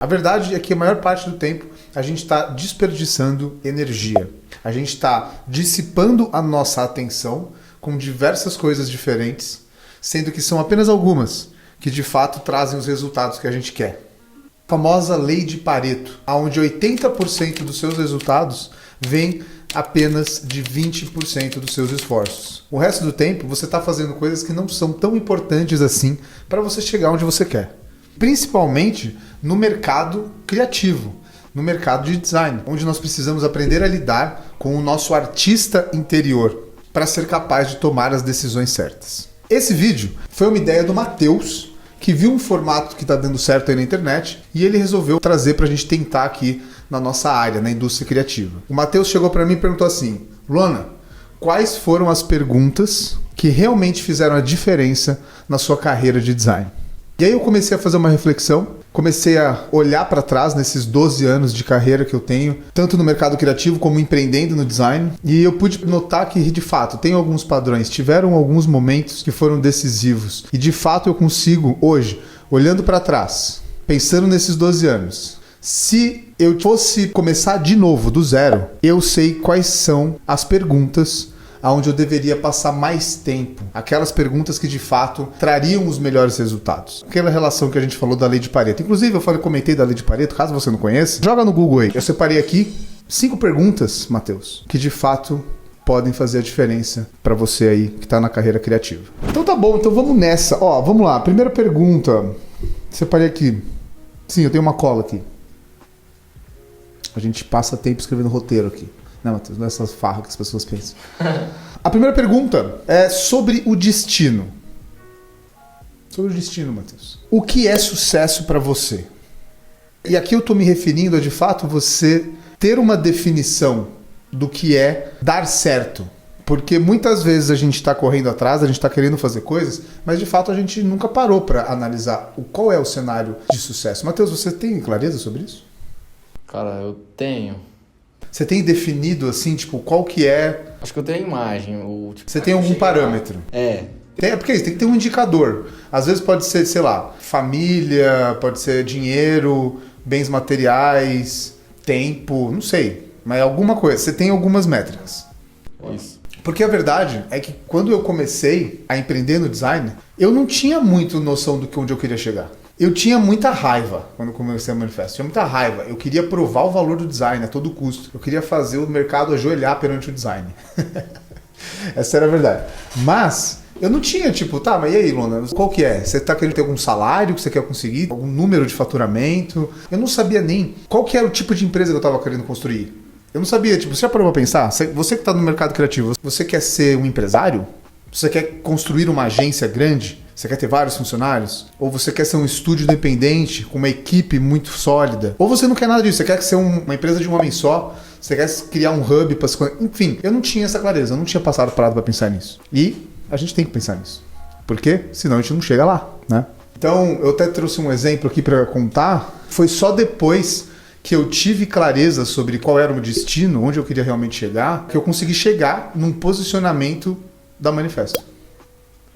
A verdade é que a maior parte do tempo a gente está desperdiçando energia. A gente está dissipando a nossa atenção com diversas coisas diferentes, sendo que são apenas algumas que de fato trazem os resultados que a gente quer. A famosa lei de Pareto, onde 80% dos seus resultados vem apenas de 20% dos seus esforços. O resto do tempo você está fazendo coisas que não são tão importantes assim para você chegar onde você quer. Principalmente no mercado criativo, no mercado de design, onde nós precisamos aprender a lidar com o nosso artista interior para ser capaz de tomar as decisões certas. Esse vídeo foi uma ideia do Matheus, que viu um formato que está dando certo aí na internet e ele resolveu trazer para a gente tentar aqui na nossa área, na indústria criativa. O Matheus chegou para mim e perguntou assim: Luana, quais foram as perguntas que realmente fizeram a diferença na sua carreira de design? E aí eu comecei a fazer uma reflexão, comecei a olhar para trás nesses 12 anos de carreira que eu tenho, tanto no mercado criativo como empreendendo no design, e eu pude notar que, de fato, tem alguns padrões, tiveram alguns momentos que foram decisivos, e de fato eu consigo, hoje, olhando para trás, pensando nesses 12 anos, se eu fosse começar de novo, do zero, eu sei quais são as perguntas onde eu deveria passar mais tempo. Aquelas perguntas que de fato trariam os melhores resultados. Aquela relação que a gente falou da lei de Pareto. Inclusive eu comentei da lei de Pareto, caso você não conheça, joga no Google aí. Eu separei aqui 5 perguntas, Matheus, que de fato podem fazer a diferença para você aí que está na carreira criativa. Então tá bom, então vamos nessa. Ó, vamos lá. Primeira pergunta. Separei aqui. Sim, eu tenho uma cola aqui. A gente passa tempo escrevendo roteiro aqui. Não, Matheus, não é essas farras que as pessoas pensam. A primeira pergunta é sobre o destino. Sobre o destino, Matheus. O que é sucesso para você? E aqui eu estou me referindo a, de fato, você ter uma definição do que é dar certo. Porque muitas vezes a gente está correndo atrás, a gente está querendo fazer coisas, mas de fato a gente nunca parou para analisar qual é o cenário de sucesso. Matheus, você tem clareza sobre isso? Cara, eu tenho. Você tem definido, assim, tipo, qual que é... Acho que eu tenho a imagem. Você tem algum parâmetro? É. É porque tem que ter um indicador. Às vezes pode ser, sei lá, família, pode ser dinheiro, bens materiais, tempo, não sei. Mas alguma coisa. Você tem algumas métricas. Isso. Porque a verdade é que quando eu comecei a empreender no design, eu não tinha muito noção do que onde eu queria chegar. Eu tinha muita raiva quando comecei a manifesto. Tinha muita raiva. Eu queria provar o valor do design a todo custo. Eu queria fazer o mercado ajoelhar perante o design. Essa era a verdade. Mas eu não tinha, tipo, tá, mas e aí, Luna? Qual que é? Você tá querendo ter algum salário que você quer conseguir? Algum número de faturamento? Eu não sabia nem qual que era o tipo de empresa que eu tava querendo construir. Eu não sabia, tipo, você já parou pra pensar? Você que tá no mercado criativo, você quer ser um empresário? Você quer construir uma agência grande? Você quer ter vários funcionários? Ou você quer ser um estúdio independente com uma equipe muito sólida? Ou você não quer nada disso, você quer ser uma empresa de um homem só? Você quer criar um hub para... Enfim, eu não tinha essa clareza, eu não tinha passado parado para pensar nisso. E a gente tem que pensar nisso. Por quê? Senão a gente não chega lá, né? Então, eu até trouxe um exemplo aqui para contar. Foi só depois que eu tive clareza sobre qual era o meu destino, onde eu queria realmente chegar, que eu consegui chegar num posicionamento da Manifesto.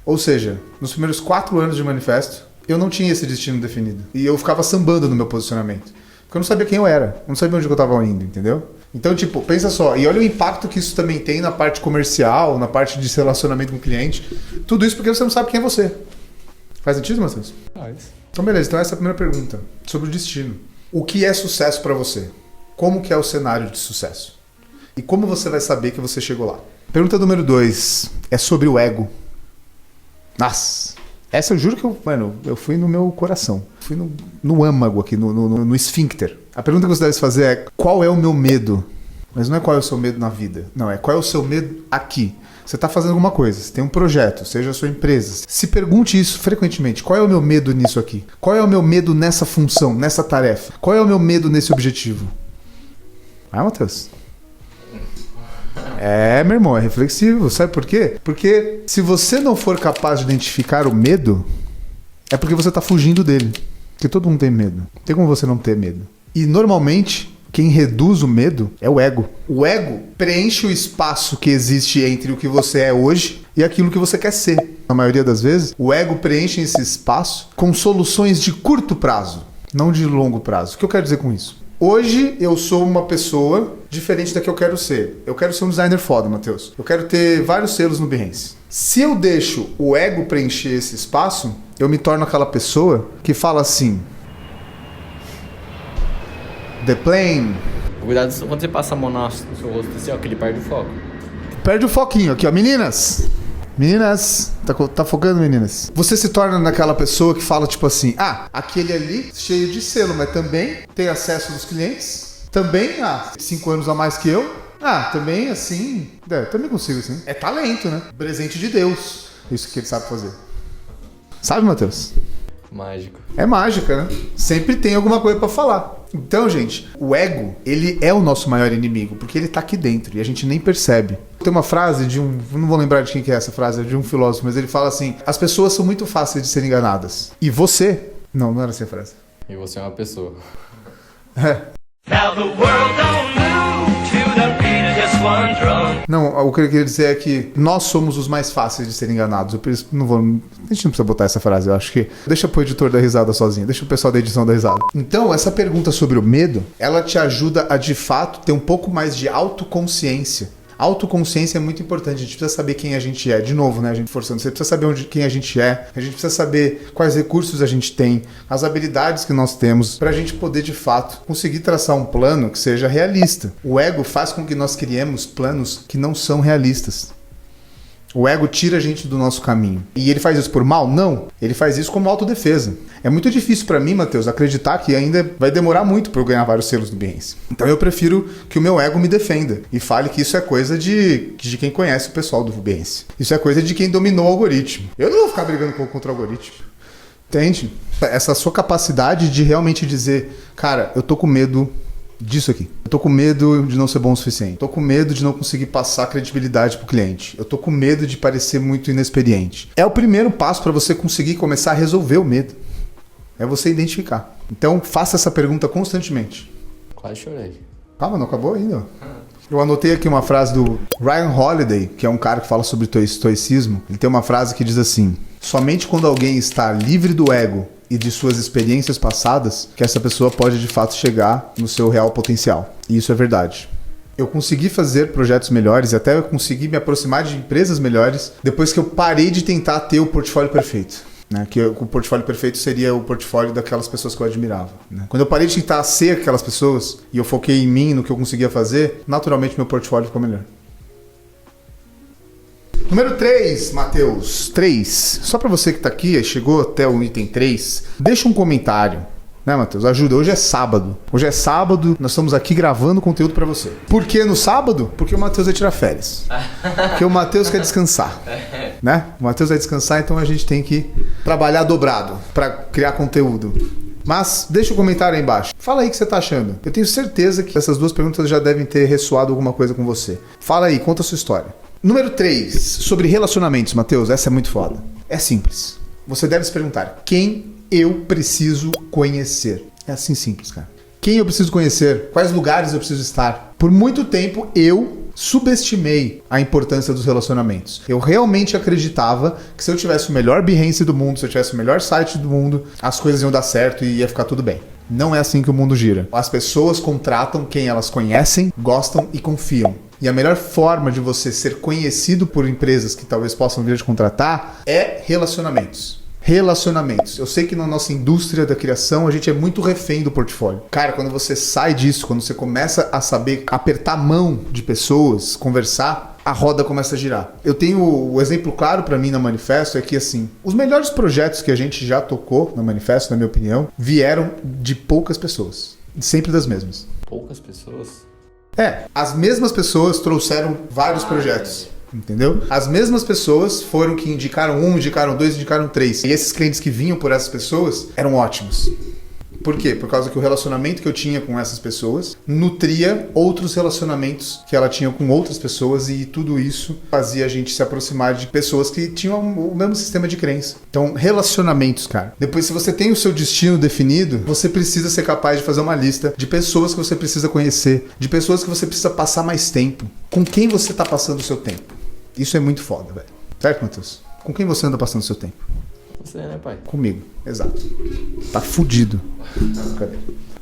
Ou seja, nos primeiros 4 anos de Manifesto, eu não tinha esse destino definido. E eu ficava sambando no meu posicionamento. Porque eu não sabia quem eu era. Eu não sabia onde eu estava indo, entendeu? Então, tipo, pensa só. E olha o impacto que isso também tem na parte comercial, na parte de relacionamento com o cliente. Tudo isso porque você não sabe quem é você. Faz sentido, Matheus? Faz. Então, beleza. Então, essa é a primeira pergunta. Sobre o destino. O que é sucesso para você? Como que é o cenário de sucesso? E como você vai saber que você chegou lá? Pergunta número 2 é sobre o ego. Nossa, essa eu juro que eu fui no meu coração. Fui no âmago aqui, no esfíncter. A pergunta que você deve fazer é: qual é o meu medo? Mas não é qual é o seu medo na vida. Não, é qual é o seu medo aqui. Você está fazendo alguma coisa, você tem um projeto, seja a sua empresa. Se pergunte isso frequentemente. Qual é o meu medo nisso aqui? Qual é o meu medo nessa função, nessa tarefa? Qual é o meu medo nesse objetivo? Ah, Matheus? É, meu irmão, é reflexivo. Sabe por quê? Porque se você não for capaz de identificar o medo, é porque você está fugindo dele. Porque todo mundo tem medo. Não tem como você não ter medo. E normalmente, quem reduz o medo é o ego. O ego preenche o espaço que existe entre o que você é hoje e aquilo que você quer ser. Na maioria das vezes, o ego preenche esse espaço com soluções de curto prazo. não de longo prazo. O que eu quero dizer com isso? Hoje eu sou uma pessoa diferente da que eu quero ser. Eu quero ser um designer foda, Matheus. Eu quero ter vários selos no Behance. Se eu deixo o ego preencher esse espaço, eu me torno aquela pessoa que fala assim: The plane. Cuidado quando você passa a mão no seu rosto assim, ó, que ele perde o foco. Perde o foquinho aqui, ó. Meninas, tá focando, meninas? Você se torna naquela pessoa que fala tipo assim: aquele ali cheio de selo, mas também tem acesso dos clientes. Também, 5 anos a mais que eu. Também assim, também consigo assim. É talento, né? Presente de Deus. Isso que ele sabe fazer. Sabe, Matheus? Mágico. É mágica, né? Sempre tem alguma coisa pra falar. Então, gente, o ego, ele é o nosso maior inimigo, porque ele tá aqui dentro e a gente nem percebe. Tem uma frase de não vou lembrar de quem que é essa frase, é de um filósofo, mas ele fala assim: as pessoas são muito fáceis de serem enganadas. E você... Não era assim a frase. E você é uma pessoa. Now the world don't move to the beat of just one drum. Não, o que eu queria dizer é que nós somos os mais fáceis de serem enganados. A gente não precisa botar essa frase, eu acho que... Deixa pro editor da risada sozinho, deixa o pessoal da edição da risada. Então, essa pergunta sobre o medo, ela te ajuda a, de fato, ter um pouco mais de autoconsciência. Autoconsciência é muito importante, a gente precisa saber quem a gente é. De novo, né, a gente forçando, você precisa saber quem a gente é, a gente precisa saber quais recursos a gente tem, as habilidades que nós temos, pra gente poder, de fato, conseguir traçar um plano que seja realista. O ego faz com que nós criemos planos que não são realistas. O ego tira a gente do nosso caminho. E ele faz isso por mal? Não. Ele faz isso como autodefesa. É muito difícil pra mim, Matheus, acreditar que ainda vai demorar muito pra eu ganhar vários selos do Behance. Então eu prefiro que o meu ego me defenda e fale que isso é coisa de quem conhece o pessoal do Behance. Isso é coisa de quem dominou o algoritmo. Eu não vou ficar brigando contra o algoritmo. Entende? Essa sua capacidade de realmente dizer: cara, eu tô com medo disso aqui. Eu tô com medo de não ser bom o suficiente. Tô com medo de não conseguir passar credibilidade pro cliente. Eu tô com medo de parecer muito inexperiente. É o primeiro passo para você conseguir começar a resolver o medo. É você identificar. Então, faça essa pergunta constantemente. Quase chorei. Calma, não acabou ainda. Eu anotei aqui uma frase do Ryan Holiday, que é um cara que fala sobre estoicismo. Ele tem uma frase que diz assim: somente quando alguém está livre do ego e de suas experiências passadas, que essa pessoa pode de fato chegar no seu real potencial. E isso é verdade. Eu consegui fazer projetos melhores e até eu consegui me aproximar de empresas melhores depois que eu parei de tentar ter o portfólio perfeito. Né? Que o portfólio perfeito seria o portfólio daquelas pessoas que eu admirava. Né? Quando eu parei de tentar ser aquelas pessoas e eu foquei em mim, no que eu conseguia fazer, naturalmente meu portfólio ficou melhor. Número 3, Matheus. 3. Só para você que tá aqui e chegou até o item 3, deixa um comentário. Né, Matheus? Ajuda. Hoje é sábado. Nós estamos aqui gravando conteúdo para você. Por que no sábado? Porque o Matheus vai tirar férias. Porque o Matheus quer descansar. Né? O Matheus vai descansar, então a gente tem que trabalhar dobrado para criar conteúdo. Mas deixa um comentário aí embaixo. Fala aí o que você tá achando. Eu tenho certeza que essas duas perguntas já devem ter ressoado alguma coisa com você. Fala aí, conta a sua história. Número 3, sobre relacionamentos, Matheus. Essa é muito foda. É simples. Você deve se perguntar: quem eu preciso conhecer? É assim simples, cara. Quem eu preciso conhecer? Quais lugares eu preciso estar? Por muito tempo eu subestimei a importância dos relacionamentos. Eu realmente acreditava que se eu tivesse o melhor Behance do mundo, se eu tivesse o melhor site do mundo, as coisas iam dar certo e ia ficar tudo bem. Não é assim que o mundo gira. As pessoas contratam quem elas conhecem, gostam e confiam. E a melhor forma de você ser conhecido por empresas que talvez possam vir te contratar é relacionamentos. Relacionamentos. Eu sei que na nossa indústria da criação a gente é muito refém do portfólio. Cara, quando você sai disso, quando você começa a saber apertar a mão de pessoas, conversar, a roda começa a girar. Eu tenho o exemplo claro para mim na Manifesto é que assim, os melhores projetos que a gente já tocou na Manifesto, na minha opinião, vieram de poucas pessoas. Sempre das mesmas. Poucas pessoas? As mesmas pessoas trouxeram vários projetos. Entendeu? As mesmas pessoas foram que indicaram 1, indicaram 2, indicaram 3. E esses clientes que vinham por essas pessoas eram ótimos. Por quê? Por causa que o relacionamento que eu tinha com essas pessoas nutria outros relacionamentos que ela tinha com outras pessoas e tudo isso fazia a gente se aproximar de pessoas que tinham o mesmo sistema de crença. Então, relacionamentos, cara. Depois, se você tem o seu destino definido, você precisa ser capaz de fazer uma lista de pessoas que você precisa conhecer, de pessoas que você precisa passar mais tempo. Com quem você tá passando o seu tempo? Isso é muito foda, velho. Certo, Matheus? Com quem você anda passando o seu tempo? Você, né, pai? Comigo, exato. Tá fudido. Cadê?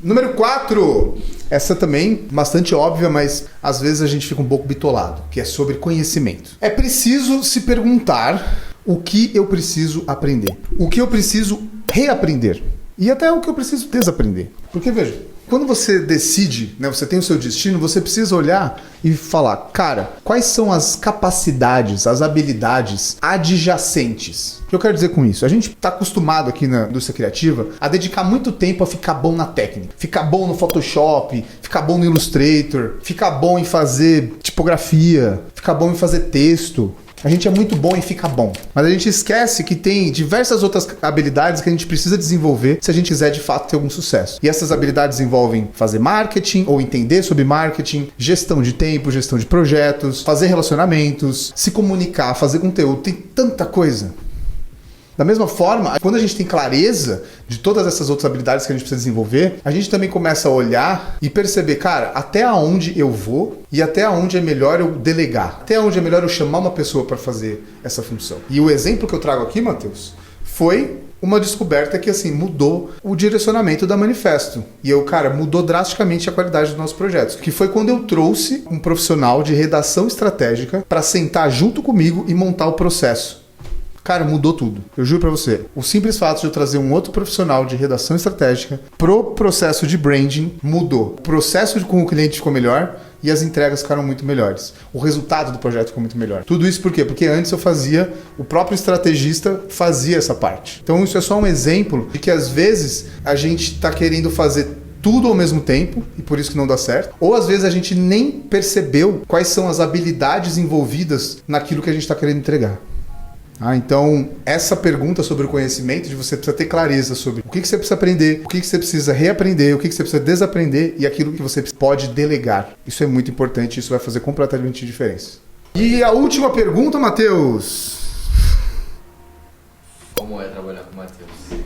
Número 4. Essa também, bastante óbvia, mas às vezes a gente fica um pouco bitolado, que é sobre conhecimento. É preciso se perguntar o que eu preciso aprender. O que eu preciso reaprender. E até o que eu preciso desaprender. Porque, veja, quando você decide, né, você tem o seu destino, você precisa olhar e falar, cara, quais são as capacidades, as habilidades adjacentes? O que eu quero dizer com isso? A gente está acostumado aqui na indústria criativa a dedicar muito tempo a ficar bom na técnica. Ficar bom no Photoshop, ficar bom no Illustrator, ficar bom em fazer tipografia, ficar bom em fazer texto. A gente é muito bom em ficar bom. Mas a gente esquece que tem diversas outras habilidades que a gente precisa desenvolver se a gente quiser de fato ter algum sucesso. E essas habilidades envolvem fazer marketing ou entender sobre marketing, gestão de tempo, gestão de projetos, fazer relacionamentos, se comunicar, fazer conteúdo. Tem tanta coisa. Da mesma forma, quando a gente tem clareza de todas essas outras habilidades que a gente precisa desenvolver, a gente também começa a olhar e perceber, cara, até onde eu vou e até onde é melhor eu delegar. Até onde é melhor eu chamar uma pessoa para fazer essa função. E o exemplo que eu trago aqui, Matheus, foi uma descoberta que, assim, mudou o direcionamento da Manifesto. E mudou drasticamente a qualidade dos nossos projetos. Que foi quando eu trouxe um profissional de redação estratégica para sentar junto comigo e montar o processo. Cara, mudou tudo. Eu juro pra você. O simples fato de eu trazer um outro profissional de redação estratégica pro processo de branding mudou. O processo com o cliente ficou melhor e as entregas ficaram muito melhores. O resultado do projeto ficou muito melhor. Tudo isso por quê? Porque antes o próprio estrategista fazia essa parte. Então isso é só um exemplo de que às vezes a gente tá querendo fazer tudo ao mesmo tempo, e por isso que não dá certo. Ou às vezes a gente nem percebeu quais são as habilidades envolvidas naquilo que a gente está querendo entregar. Então, essa pergunta sobre o conhecimento, de você precisa ter clareza sobre o que você precisa aprender, o que você precisa reaprender, o que você precisa desaprender e aquilo que você pode delegar. Isso é muito importante, isso vai fazer completamente diferença. E a última pergunta, Matheus. Como é trabalhar com o Matheus?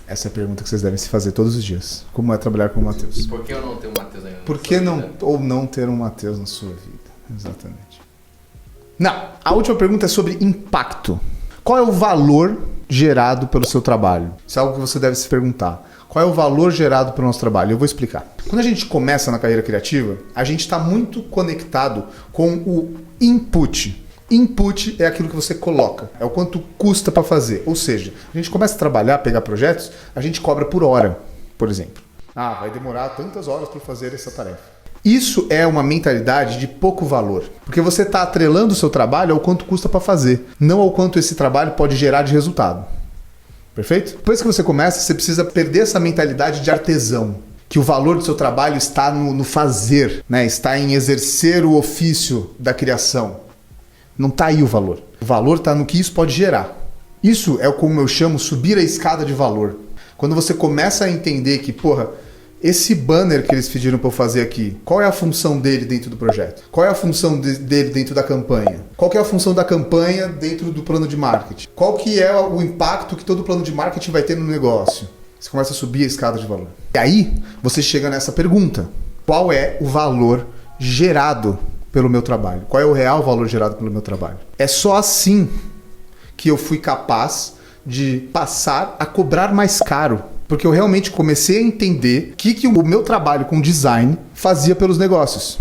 Essa é a pergunta que vocês devem se fazer todos os dias. Como é trabalhar com o Matheus? Por que eu não tenho um Matheus ainda? Por que não, ou não ter um Matheus na sua vida? Exatamente. Não, a última pergunta é sobre impacto. Qual é o valor gerado pelo seu trabalho? Isso é algo que você deve se perguntar. Qual é o valor gerado pelo nosso trabalho? Eu vou explicar. Quando a gente começa na carreira criativa, a gente está muito conectado com o input. Input é aquilo que você coloca, é o quanto custa para fazer. Ou seja, a gente começa a trabalhar, pegar projetos, a gente cobra por hora, por exemplo. Vai demorar tantas horas para fazer essa tarefa. Isso é uma mentalidade de pouco valor, porque você está atrelando o seu trabalho ao quanto custa para fazer, não ao quanto esse trabalho pode gerar de resultado. Perfeito? Depois que você começa, você precisa perder essa mentalidade de artesão, que o valor do seu trabalho está no fazer, né? Está em exercer o ofício da criação. Não está aí o valor. O valor está no que isso pode gerar. Isso é como eu chamo subir a escada de valor. Quando você começa a entender que, esse banner que eles pediram para eu fazer aqui, qual é a função dele dentro do projeto? Qual é a função dele dentro da campanha? Qual que é a função da campanha dentro do plano de marketing? Qual que é o impacto que todo plano de marketing vai ter no negócio? Você começa a subir a escada de valor. E aí, você chega nessa pergunta. Qual é o valor gerado pelo meu trabalho? Qual é o real valor gerado pelo meu trabalho? É só assim que eu fui capaz de passar a cobrar mais caro. Porque eu realmente comecei a entender o que o meu trabalho com design fazia pelos negócios.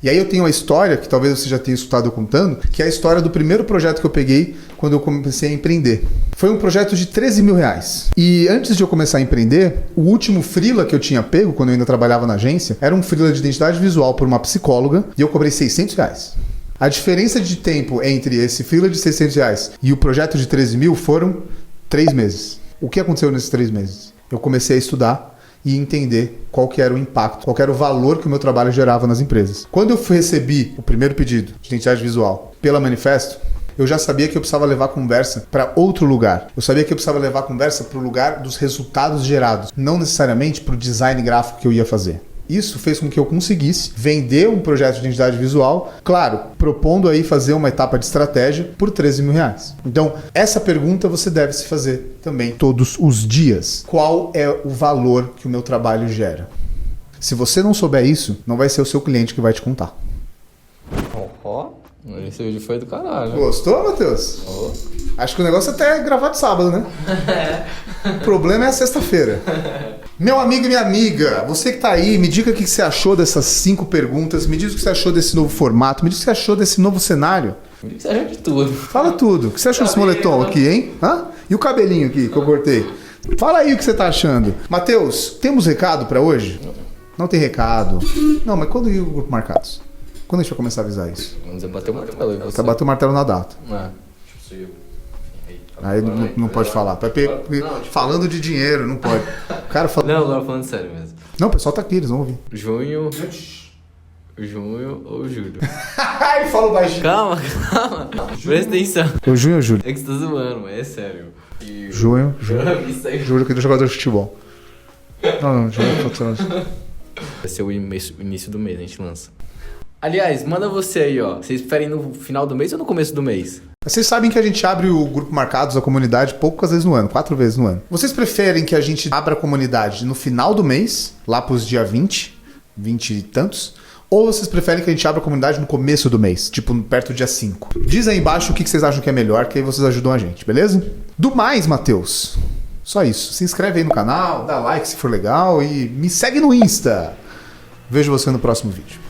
E aí eu tenho uma história, que talvez você já tenha escutado eu contando, que é a história do primeiro projeto que eu peguei quando eu comecei a empreender. Foi um projeto de 13 mil reais. E antes de eu começar a empreender, o último freela que eu tinha pego, quando eu ainda trabalhava na agência, era um freela de identidade visual por uma psicóloga, e eu cobrei 600 reais. A diferença de tempo entre esse freela de 600 reais e o projeto de 13 mil foram 3 meses. O que aconteceu nesses 3 meses? Eu comecei a estudar e entender qual que era o impacto, qual que era o valor que o meu trabalho gerava nas empresas. Quando eu recebi o primeiro pedido de identidade visual pela Manifesto, eu já sabia que eu precisava levar a conversa para outro lugar. Eu sabia que eu precisava levar a conversa para o lugar dos resultados gerados, não necessariamente para o design gráfico que eu ia fazer. Isso fez com que eu conseguisse vender um projeto de identidade visual, claro, propondo aí fazer uma etapa de estratégia por 13 mil reais. Então, essa pergunta você deve se fazer também todos os dias. Qual é o valor que o meu trabalho gera? Se você não souber isso, não vai ser o seu cliente que vai te contar. Esse vídeo foi do caralho. Gostou, Matheus? Oh. Acho que o negócio até é gravar de sábado, né? O problema é a sexta-feira. Meu amigo e minha amiga, você que tá aí, me diga o que você achou dessas 5 perguntas, me diz o que você achou desse novo formato, me diz o que você achou desse novo cenário. Me diz que você achou de tudo. Fala tudo. O que você achou desse moletom aqui, hein? Hã? E o cabelinho aqui que eu cortei? Fala aí o que você tá achando. Matheus, temos recado pra hoje? Não tem recado. Não, mas quando ir o Grupo Marcados? Quando a gente vai começar a avisar isso? Vamos bater o martelo aí. Tá batendo o martelo na data. Não. Aí não pode falar. Falando de dinheiro, não pode. O cara fala... Não, agora falando sério mesmo. Não, o pessoal tá aqui, eles vão ouvir. Junho ou julho? Ele falou baixinho. Calma. Presta atenção. O junho ou julho? É que você tá zoando, mas é sério. Junho. Isso aí. Julho que é jogador de futebol. Não, julho Vai ser o início do mês, a gente lança. Aliás, manda você aí, ó. Vocês preferem no final do mês ou no começo do mês? Vocês sabem que a gente abre o Grupo Marcados, a comunidade, poucas vezes no ano, 4 vezes no ano. Vocês preferem que a gente abra a comunidade no final do mês, lá pros dia 20 e tantos? Ou vocês preferem que a gente abra a comunidade no começo do mês, tipo perto do dia 5? Diz aí embaixo o que vocês acham que é melhor, que aí vocês ajudam a gente, beleza? Do mais, Matheus, só isso. Se inscreve aí no canal, dá like se for legal e me segue no Insta. Vejo você no próximo vídeo.